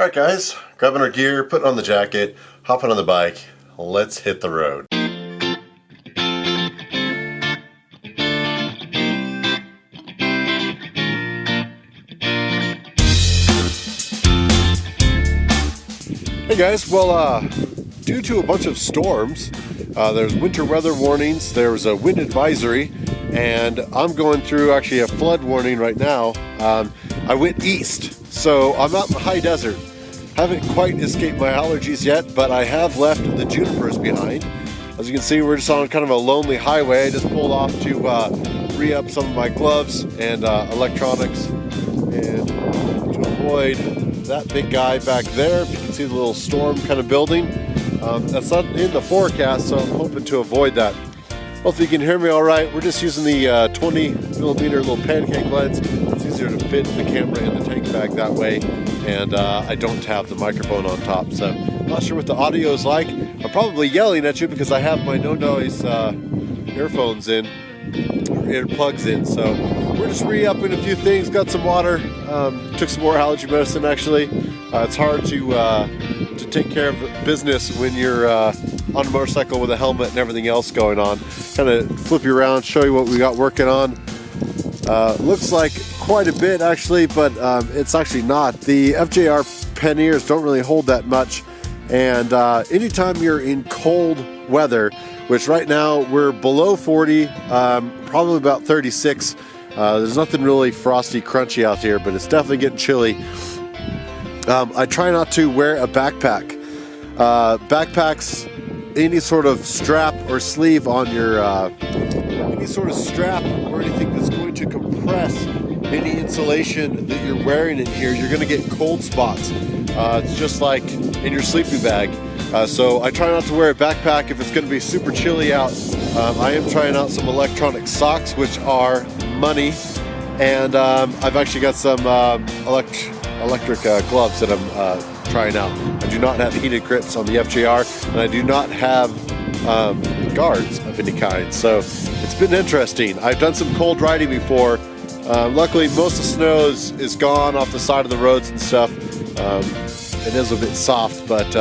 Alright guys, grabbing our gear, putting on the jacket, hopping on the bike, let's hit the road. Hey guys, well due to a bunch of storms, there's winter weather warnings, there's a wind advisory, and I'm going through actually a flood warning right now. I went east, so I'm out in the high desert. Haven't quite escaped my allergies yet, but I have left the junipers behind. As you can see, we're just on kind of a lonely highway. I just pulled off to re-up some of my gloves and electronics, and to avoid that big guy back there. If you can see the little storm kind of building, that's not in the forecast, so I'm hoping to avoid that. Hopefully you can hear me all right. We're just using the 20 millimeter little pancake lens. It's easier to fit the camera in the tank bag that way, and I don't have the microphone on top, so I'm not sure what the audio is like. I'm probably yelling at you because I have my no-noise earphones in, or earplugs in, so we're just re-upping a few things. Got some water, took some more allergy medicine actually. It's hard to take care of business when you're on a motorcycle with a helmet and everything else going on. Kind of flip you around, show you what we got working on. Looks like quite a bit actually, but it's actually not. The FJR panniers don't really hold that much, and anytime you're in cold weather, which right now we're below 40, probably about 36. There's nothing really frosty, crunchy out here, but it's definitely getting chilly. I try not to wear a backpack. Backpacks, any sort of strap or sleeve on your, any sort of strap or anything that's going to compress any insulation that you're wearing in here, you're going to get cold spots. It's just like in your sleeping bag. So I try not to wear a backpack if it's going to be super chilly out. I am trying out some electronic socks, which are money, and I've actually got some electric gloves that I'm trying out. I do not have heated grips on the FJR, and I do not have guards of any kind, so it's been interesting. I've done some cold riding before. Luckily most of the snow is gone off the side of the roads and stuff. It is a bit soft, but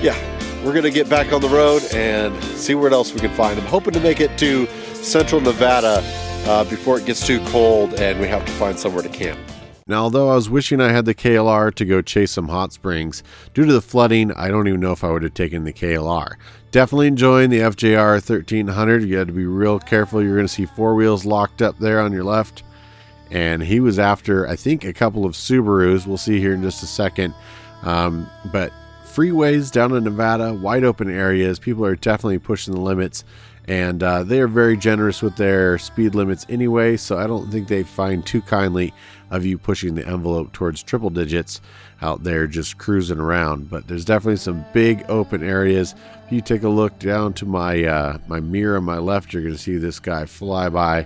yeah, we're gonna get back on the road and see what else we can find. I'm hoping to make it to central Nevada before it gets too cold and we have to find somewhere to camp. Now, although I was wishing I had the KLR to go chase some hot springs, due to the flooding, I don't even know if I would have taken the KLR. Definitely enjoying the FJR 1300. You got to be real careful. You're going to see four wheels locked up there on your left. And he was after, I think, a couple of Subarus. We'll see here in just a second. But freeways down in Nevada, wide open areas. People are definitely pushing the limits. And they are very generous with their speed limits anyway, so I don't think they find too kindly of you pushing the envelope towards triple digits out there just cruising around. But there's definitely some big open areas. If you take a look down to my my mirror on my left, you're going to see this guy fly by.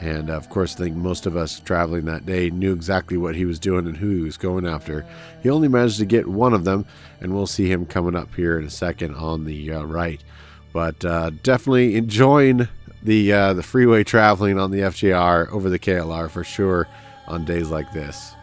And of course, I think most of us traveling that day knew exactly what he was doing and who he was going after. He only managed to get one of them, and we'll see him coming up here in a second on the right. But definitely enjoying the freeway traveling on the FJR over the KLR for sure on days like this.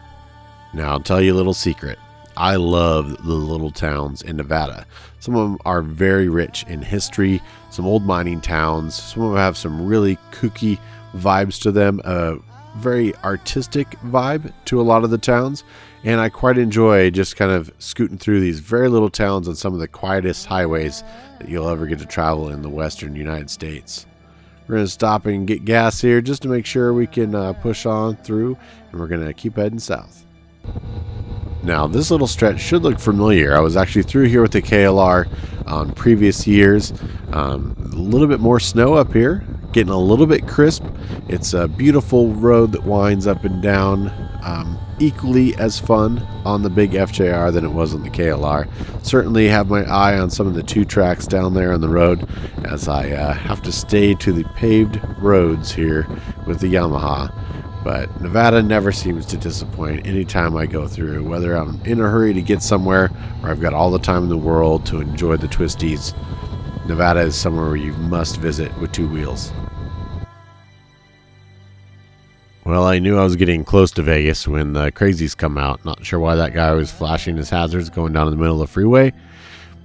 Now, I'll tell you a little secret. I love the little towns in Nevada. Some of them are very rich in history, some old mining towns. Some of them have some really kooky vibes to them, a very artistic vibe to a lot of the towns. And I quite enjoy just kind of scooting through these very little towns on some of the quietest highways that you'll ever get to travel in the western United States. We're going to stop and get gas here just to make sure we can push on through, and we're going to keep heading south. Now, this little stretch should look familiar. I was actually through here with the KLR on previous years. A little bit more snow up here, getting a little bit crisp. It's a beautiful road that winds up and down. Equally as fun on the big FJR than it was on the KLR. Certainly have my eye on some of the two tracks down there on the road, as I have to stay to the paved roads here with the Yamaha. But Nevada never seems to disappoint anytime I go through, whether I'm in a hurry to get somewhere or I've got all the time in the world to enjoy the twisties. Nevada is somewhere where you must visit with two wheels. Well, I knew I was getting close to Vegas when the crazies come out. Not sure why that guy was flashing his hazards going down in the middle of the freeway.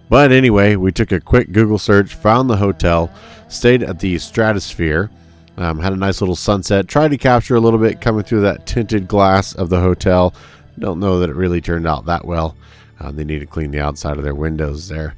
But anyway, we took a quick Google search, found the hotel, stayed at the Stratosphere, had a nice little sunset, tried to capture a little bit coming through that tinted glass of the hotel. Don't know that it really turned out that well. They need to clean the outside of their windows there.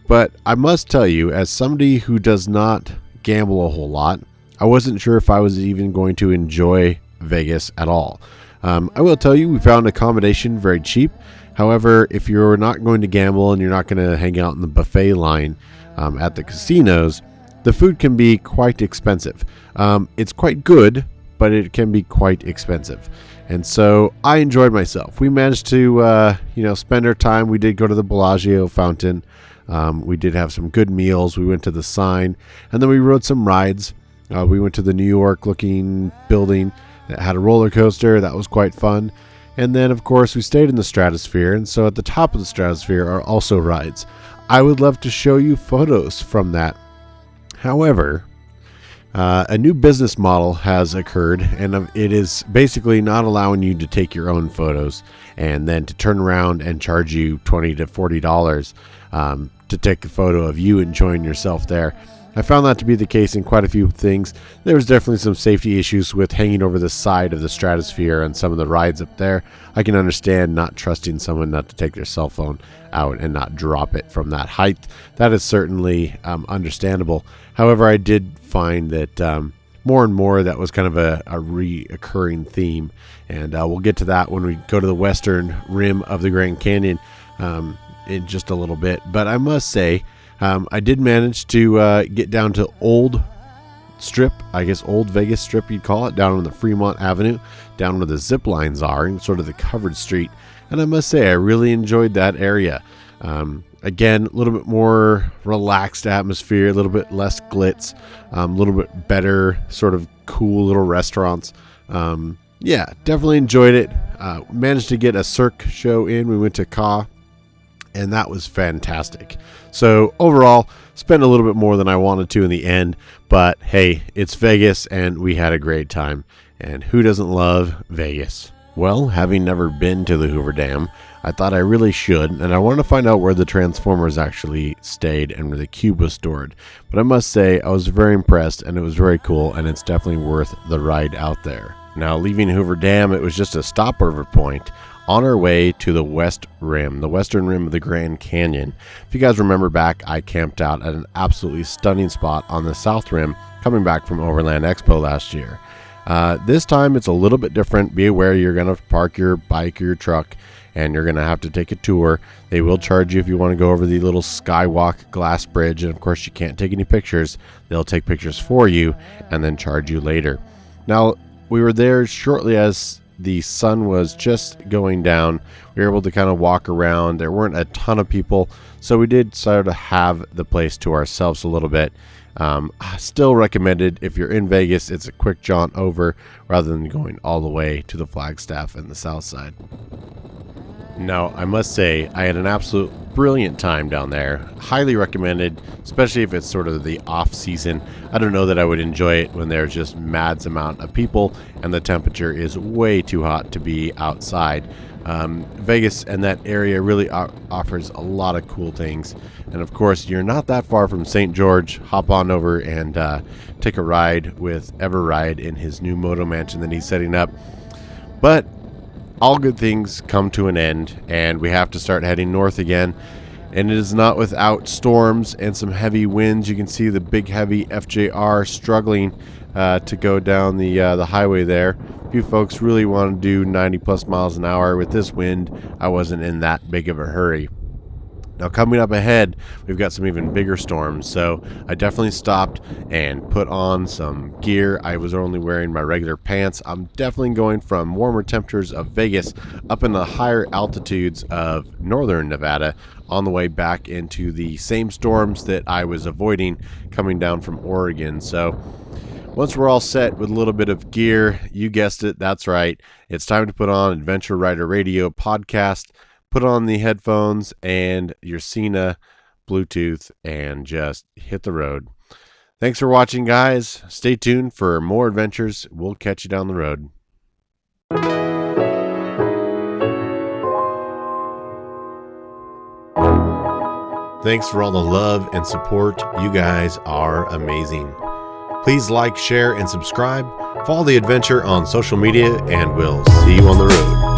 But I must tell you, as somebody who does not gamble a whole lot, I wasn't sure if I was even going to enjoy Vegas at all. I will tell you, we found accommodation very cheap. However, if you're not going to gamble and you're not going to hang out in the buffet line at the casinos, the food can be quite expensive. It's quite good, but it can be quite expensive. And so I enjoyed myself. We managed to, spend our time. We did go to the Bellagio fountain. We did have some good meals. We went to the Sign, and then we rode some rides. We went to the New York looking building that had a roller coaster. That was quite fun. And then, of course, we stayed in the Stratosphere. And so at the top of the Stratosphere are also rides. I would love to show you photos from that. However, a new business model has occurred, and it is basically not allowing you to take your own photos and then to turn around and charge you $20 to $40 to take a photo of you enjoying yourself there. I found that to be the case in quite a few things. There was definitely some safety issues with hanging over the side of the Stratosphere and some of the rides up there. I can understand not trusting someone not to take their cell phone out and not drop it from that height. That is certainly understandable. However, I did find that more and more that was kind of a reoccurring theme. And we'll get to that when we go to the western rim of the Grand Canyon in just a little bit. But I must say, I did manage to get down to Old Strip, I guess Old Vegas Strip you'd call it, down on the Fremont Avenue, down where the zip lines are, and sort of the covered street. And I must say, I really enjoyed that area. Again, a little bit more relaxed atmosphere, a little bit less glitz, a little bit better sort of cool little restaurants. Yeah, definitely enjoyed it. Managed to get a Cirque show in. We went to Ka, and that was fantastic. So overall, spent a little bit more than I wanted to in the end, but hey, it's Vegas and we had a great time. And who doesn't love Vegas? Well, having never been to the Hoover Dam, I thought I really should, and I wanted to find out where the Transformers actually stayed and where the cube was stored. But I must say, I was very impressed, and it was very cool, and it's definitely worth the ride out there. Now, leaving Hoover Dam, it was just a stopover point on our way to the west rim, the western rim of the Grand Canyon. If you guys remember back, I camped out at an absolutely stunning spot on the south rim coming back from Overland Expo last year. This time it's a little bit different. Be aware you're going to park your bike or your truck and you're going to have to take a tour. They will charge you if you want to go over the little skywalk glass bridge, and of course you can't take any pictures. They'll take pictures for you and then charge you later. Now, we were there shortly as the sun was just going down. We were able to kind of walk around. There weren't a ton of people, so we did sort of have the place to ourselves a little bit. Still recommended if you're in Vegas, it's a quick jaunt over rather than going all the way to the Flagstaff and the south side. Now, I must say, I had an absolute brilliant time down there. Highly recommended, especially if it's sort of the off season. I don't know that I would enjoy it when there's just mads amount of people and the temperature is way too hot to be outside. Vegas and that area really offers a lot of cool things. And of course, you're not that far from St. George. Hop on over and take a ride with Everride in his new moto mansion that he's setting up. But all good things come to an end, and we have to start heading north again. And it is not without storms and some heavy winds. You can see the big heavy FJR struggling to go down the highway there. A few folks really want to do 90 plus miles an hour. With this wind, I wasn't in that big of a hurry. Now, coming up ahead, we've got some even bigger storms, so I definitely stopped and put on some gear. I was only wearing my regular pants. I'm definitely going from warmer temperatures of Vegas up in the higher altitudes of northern Nevada on the way back into the same storms that I was avoiding coming down from Oregon. So once we're all set with a little bit of gear, you guessed it, that's right, it's time to put on Adventure Rider Radio podcast. Put on the headphones and your Sena Bluetooth and just hit the road. Thanks for watching, guys. Stay tuned for more adventures. We'll catch you down the road. Thanks for all the love and support. You guys are amazing. Please like, share, and subscribe. Follow the adventure on social media, and we'll see you on the road.